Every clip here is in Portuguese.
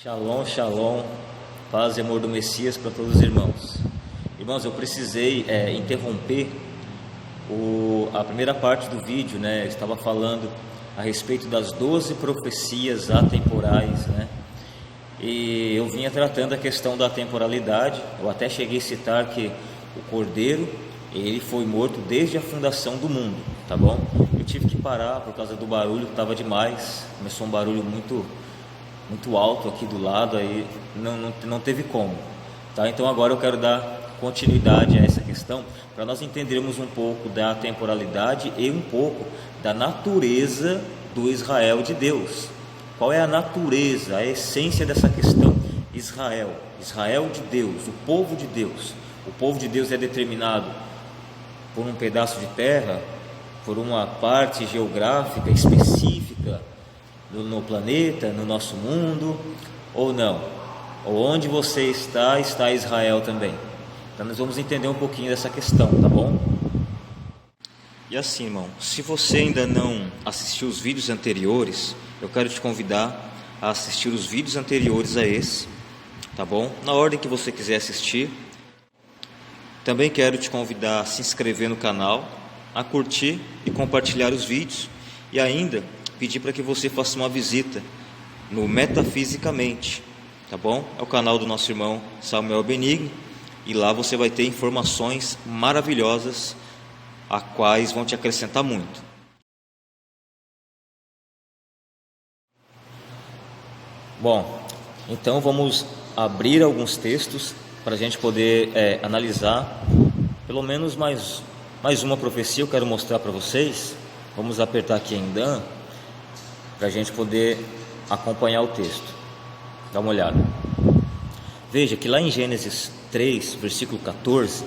Shalom, shalom, paz e amor do Messias para todos os irmãos. Irmãos, eu precisei interromper a primeira parte do vídeo, né? Eu estava falando a respeito das 12 profecias atemporais, né? E eu vinha tratando a questão da temporalidade. Eu até cheguei a citar que o Cordeiro, ele foi morto desde a fundação do mundo, tá bom? Eu tive que parar por causa do barulho, que estava demais. Começou um barulho muito alto aqui do lado, aí não teve como, tá? Então agora eu quero dar continuidade a essa questão, para nós entendermos um pouco da temporalidade e um pouco da natureza do Israel de Deus. Qual é a natureza, a essência dessa questão? Israel de Deus, o povo de Deus. O povo de Deus é determinado por um pedaço de terra, por uma parte geográfica específica no planeta, no nosso mundo, ou não? Ou onde você está Israel também. Então nós vamos entender um pouquinho dessa questão, tá bom? E assim, irmão, se você ainda não assistiu os vídeos anteriores, eu quero te convidar a assistir os vídeos anteriores a esse, tá bom? Na ordem que você quiser assistir. Também quero te convidar a se inscrever no canal, a curtir e compartilhar os vídeos, e ainda pedir para que você faça uma visita no Metafisicamente, tá bom? É o canal do nosso irmão Samuel Benigni, e lá você vai ter informações maravilhosas, a quais vão te acrescentar muito. Bom, então vamos abrir alguns textos para a gente poder analisar pelo menos mais uma profecia. Eu quero mostrar para vocês. Vamos apertar aqui em Dan para a gente poder acompanhar o texto. Dá uma olhada. Veja que lá em Gênesis 3, versículo 14,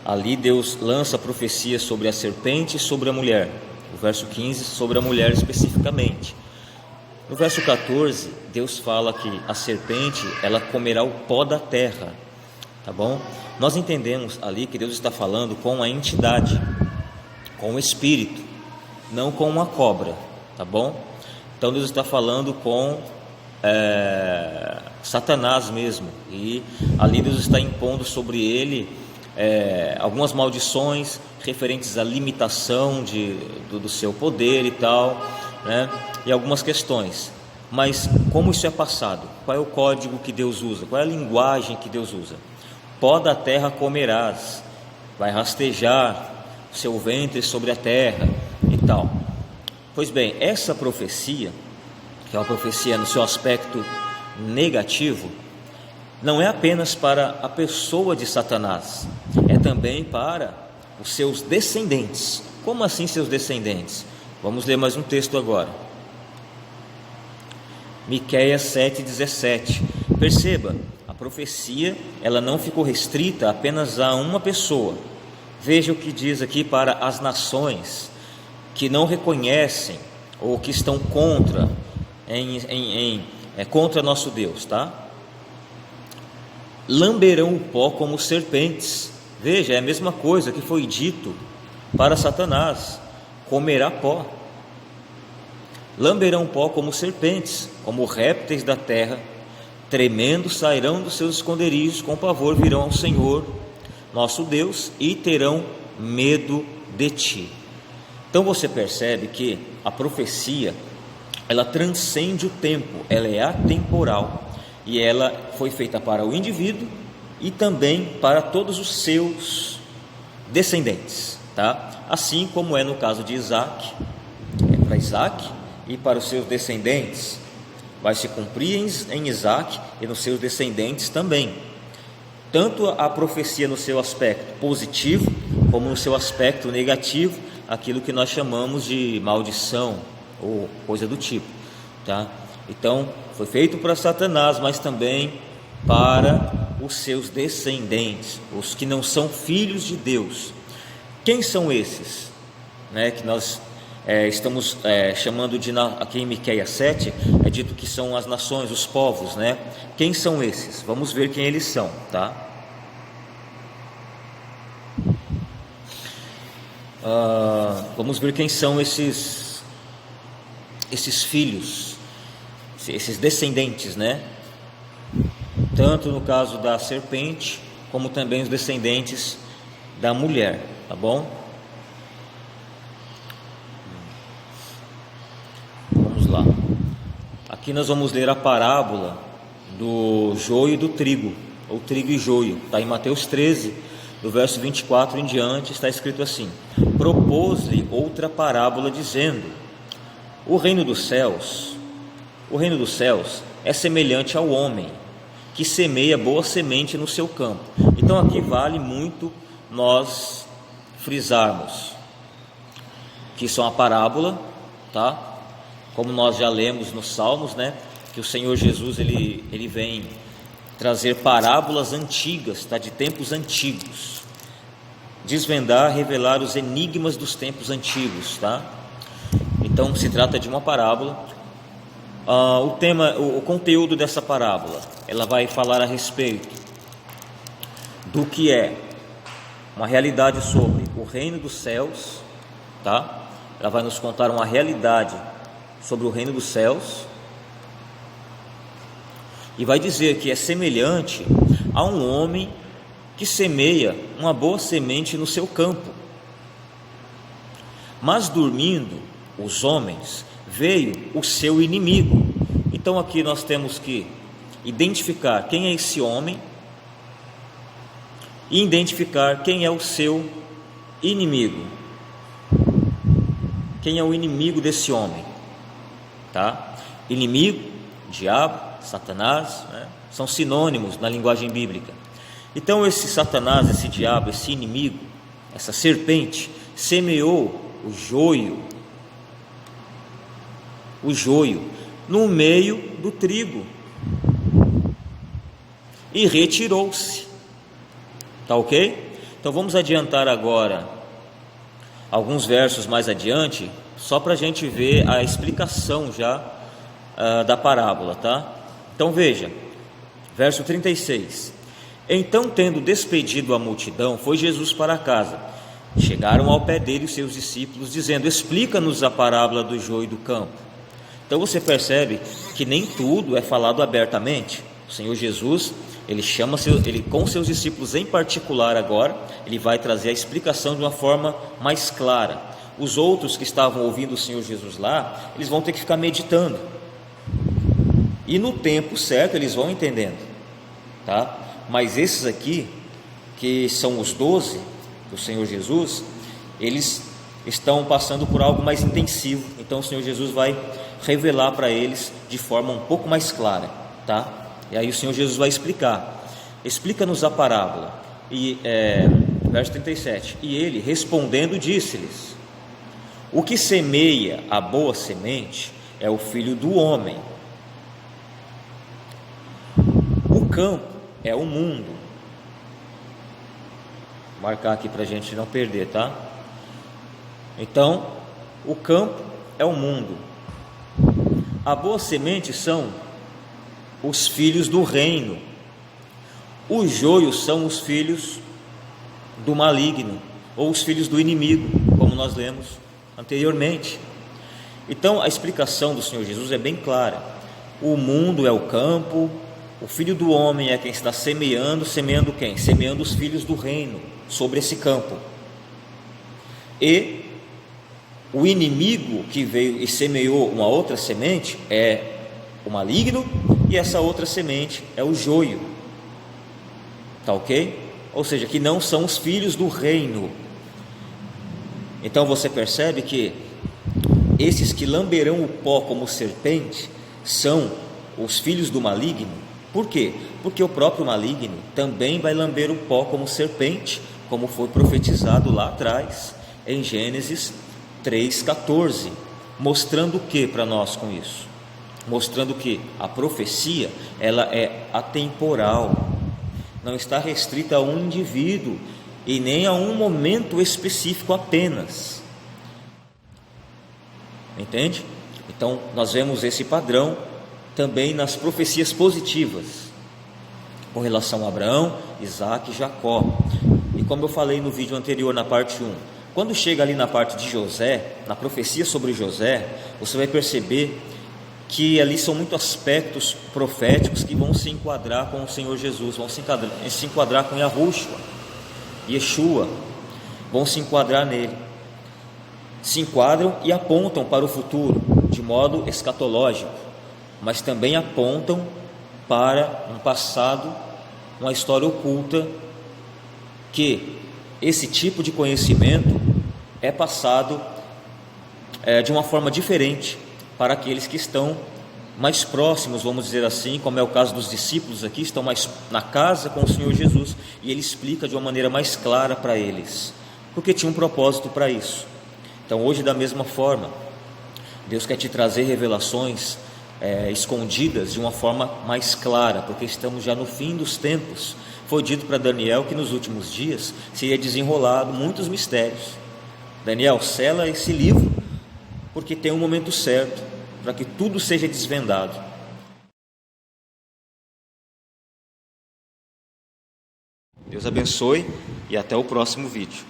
ali Deus lança a profecia sobre a serpente e sobre a mulher. O verso 15 sobre a mulher especificamente. No verso 14, Deus fala que a serpente, ela comerá o pó da terra, tá bom? Nós entendemos ali que Deus está falando com a entidade, com o espírito, não com uma cobra, tá bom? Então Deus está falando com Satanás mesmo, e ali Deus está impondo sobre ele algumas maldições referentes à limitação do seu poder e tal, né? E algumas questões. Mas como isso é passado? Qual é o código que Deus usa? Qual é a linguagem que Deus usa? Pó da terra comerás, vai rastejar seu ventre sobre a terra e tal. Pois bem, essa profecia, que é uma profecia no seu aspecto negativo, não é apenas para a pessoa de Satanás, é também para os seus descendentes. Como assim seus descendentes? Vamos ler mais um texto agora. Miqueias 7,17. Perceba, a profecia ela não ficou restrita apenas a uma pessoa. Veja o que diz aqui para as nações que não reconhecem ou que estão contra contra nosso Deus, tá? Lamberão o pó como serpentes. Veja, é a mesma coisa que foi dito para Satanás: comerá pó. Lamberão pó como serpentes, como répteis da terra, tremendo sairão dos seus esconderijos, com pavor virão ao Senhor, nosso Deus, e terão medo de ti. Então você percebe que a profecia, ela transcende o tempo, ela é atemporal, e ela foi feita para o indivíduo e também para todos os seus descendentes, tá? Assim como é no caso de Isaac, é para Isaac e para os seus descendentes, vai se cumprir em Isaac e nos seus descendentes também. Tanto a profecia no seu aspecto positivo, como no seu aspecto negativo, aquilo que nós chamamos de maldição ou coisa do tipo, tá? Então, foi feito para Satanás, mas também para os seus descendentes, os que não são filhos de Deus. Quem são esses, né, que nós estamos chamando de, aqui em Miqueias 7, é dito que são as nações, os povos, né? Quem são esses? Vamos ver quem eles são, tá? Vamos ver quem são esses filhos. esses descendentes, né? Tanto no caso da serpente, como também os descendentes da mulher, tá bom? Vamos lá. Aqui nós vamos ler a parábola do joio e do trigo, ou trigo e joio. Está em Mateus 13, do verso 24 em diante, está escrito assim: propôs-lhe outra parábola, dizendo: o reino dos céus é semelhante ao homem que semeia boa semente no seu campo. Então aqui vale muito nós frisarmos que isso é uma parábola, tá? Como nós já lemos nos Salmos, né? Que o Senhor Jesus ele vem trazer parábolas antigas, tá? De tempos antigos, desvendar, revelar os enigmas dos tempos antigos, tá? Então se trata de uma parábola. O conteúdo dessa parábola, ela vai falar a respeito do que é uma realidade sobre o reino dos céus, tá? Ela vai nos contar uma realidade sobre o reino dos céus, e vai dizer que é semelhante a um homem que semeia uma boa semente no seu campo. Mas dormindo os homens, veio o seu inimigo. Então aqui nós temos que identificar quem é esse homem e identificar quem é o seu inimigo. Quem é o inimigo desse homem, tá? Inimigo, diabo, Satanás, né? São sinônimos na linguagem bíblica. Então esse Satanás, esse diabo, esse inimigo, essa serpente, semeou o joio no meio do trigo e retirou-se, tá ok? Então vamos adiantar agora alguns versos mais adiante, só para a gente ver a explicação já da parábola, tá? Então veja, verso 36: então, tendo despedido a multidão, foi Jesus para casa. Chegaram ao pé dele os seus discípulos, dizendo: explica-nos a parábola do joio e do campo. Então você percebe que nem tudo é falado abertamente. O Senhor Jesus, ele com seus discípulos em particular agora, ele vai trazer a explicação de uma forma mais clara. Os outros que estavam ouvindo o Senhor Jesus lá, eles vão ter que ficar meditando, e no tempo certo eles vão entendendo, tá? Mas esses aqui, que são os 12 do Senhor Jesus, eles estão passando por algo mais intensivo. Então o Senhor Jesus vai revelar para eles de forma um pouco mais clara, tá? E aí o Senhor Jesus vai explicar: explica-nos a parábola. E verso 37: e ele respondendo disse-lhes: o que semeia a boa semente é o filho do homem. O campo é o mundo. Vou marcar aqui para a gente não perder, tá? Então, o campo é o mundo. A boa semente são os filhos do reino. Os joios são os filhos do maligno, ou os filhos do inimigo, como nós lemos anteriormente. Então a explicação do Senhor Jesus é bem clara: o mundo é o campo, o filho do homem é quem está semeando quem? Semeando os filhos do reino sobre esse campo. E o inimigo que veio e semeou uma outra semente é o maligno, e essa outra semente é o joio, tá ok? Ou seja, que não são os filhos do reino. Então você percebe que esses que lamberão o pó como serpente são os filhos do maligno. Por quê? Porque o próprio maligno também vai lamber o pó como serpente, como foi profetizado lá atrás em Gênesis 3,14, mostrando o que para nós com isso? Mostrando que a profecia, ela é atemporal, não está restrita a um indivíduo e nem a um momento específico apenas, entende? Então nós vemos esse padrão também nas profecias positivas, com relação a Abraão, Isaac e Jacó. E como eu falei no vídeo anterior, na parte 1, quando chega ali na parte de José, na profecia sobre José, você vai perceber que ali são muitos aspectos proféticos que vão se enquadrar com o Senhor Jesus, vão se enquadrar com Yeshua, vão se enquadrar nele, se enquadram e apontam para o futuro de modo escatológico, mas também apontam para um passado, uma história oculta, que esse tipo de conhecimento é passado de uma forma diferente para aqueles que estão mais próximos, vamos dizer assim, como é o caso dos discípulos aqui, estão mais na casa com o Senhor Jesus, e ele explica de uma maneira mais clara para eles, porque tinha um propósito para isso. Então hoje, da mesma forma, Deus quer te trazer revelações escondidas de uma forma mais clara, porque estamos já no fim dos tempos. Foi dito para Daniel que nos últimos dias seria desenrolado muitos mistérios. Daniel, sela esse livro, porque tem um momento certo para que tudo seja desvendado. Deus abençoe e até o próximo vídeo.